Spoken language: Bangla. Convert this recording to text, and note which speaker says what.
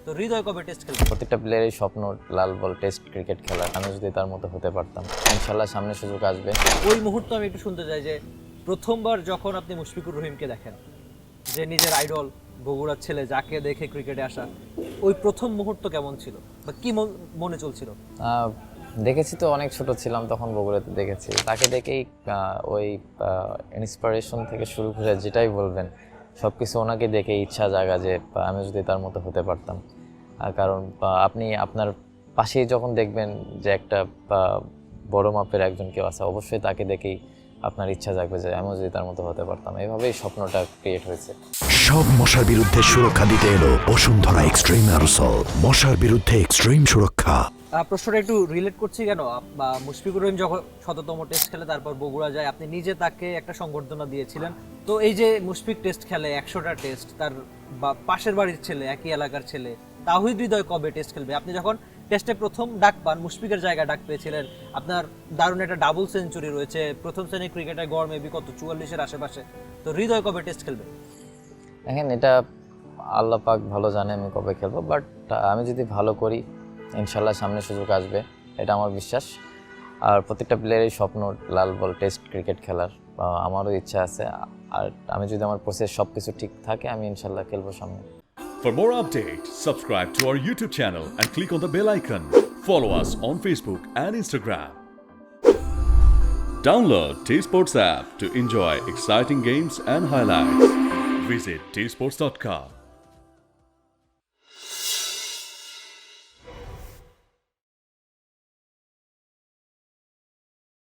Speaker 1: তো হৃদয় কবে টেস্ট খেলবে?
Speaker 2: প্রত্যেকটা প্লেয়ারের স্বপ্ন লাল বল টেস্ট ক্রিকেট খেলার। আমি যদি তার মতো হতে পারতাম, ইনশাল্লাহ সামনে সুযোগ আসবে।
Speaker 1: ওই মুহূর্ত আমি একটু শুনতে চাই যে প্রথমবার যখন আপনি মুশফিকুর রহিমকে দেখেন, যে নিজের আইডল বগুড়ার ছেলে যাকে দেখে ক্রিকেটে আসা, ওই প্রথম মুহূর্ত কেমন ছিল বা কি মনে চলছিল?
Speaker 2: দেখেছি তো, অনেক ছোট ছিলাম তখন, বগুড়াতে দেখেছি। তাকে দেখেই ওই ইন্সপিরেশন থেকে শুরু করে যেটাই বলবেন সব কিছু ওনাকে দেখে ইচ্ছা জাগা যে আমি যদি তার মতো হতে পারতাম। কারণ আপনি আপনার পাশেই যখন দেখবেন যে একটা বড় মাপের একজন কেউ আছে, অবশ্যই তাকে দেখেই আপনার ইচ্ছা জাগবে যে আমি যদি তার মতো হতে পারতাম। এভাবেই স্বপ্নটা ক্রিয়েট হয়েছে।
Speaker 3: সব মশার বিরুদ্ধে সুরক্ষা দিতে এলো বসুন্ধরা এক্সট্রিম অ্যারোসল। মশার বিরুদ্ধে এক্সট্রিম সুরক্ষা।
Speaker 1: প্রশ্নটা একটু রিলেট করছি কেন, বা মুশফিকুর রহিম যখন ১৭তম টেস্ট খেলে তারপর বগুড়া যায়, আপনি নিজে তাকে একটা সংবর্ধনা দিয়েছিলেন। তো এই যে মুশফিক টেস্ট খেলে ১০০টা টেস্ট, তার পাশের বাড়ির ছেলে, একই এলাকার ছেলে তাওহিদ হৃদয় কবে টেস্ট খেলবে? আপনি যখন টেস্টে প্রথম ডাক পান, মুশফিকের জায়গায় ডাক পেয়েছিলেন, আপনার দারুণ একটা ডাবল সেঞ্চুরি রয়েছে, প্রথম শ্রেণীর ক্রিকেটের গড় মেবি কত ৪৪-এর আশেপাশে। তো হৃদয় কবে টেস্ট খেলবে?
Speaker 2: দেখেন, এটা আল্লাহ পাক ভালো জানে আমি কবে খেলবো, বাট আমি যদি ভালো করি ইনশাল্লাহ সামনে সুযোগ আসবে, এটা আমার বিশ্বাস। আর প্রত্যেকটা প্লেয়ারের স্বপ্ন লাল বল টেস্ট ক্রিকেট খেলার, আমারও ইচ্ছা আছে। আর আমি যদি আমার প্রসেস সব কিছু ঠিক থাকে, আমি ইনশাল্লাহ খেলবো সামনে।
Speaker 4: For more updates, subscribe to our YouTube channel and click on the bell icon. Follow us on Facebook and Instagram. Download T-Sports app to enjoy exciting games and highlights. Visit tsports.com.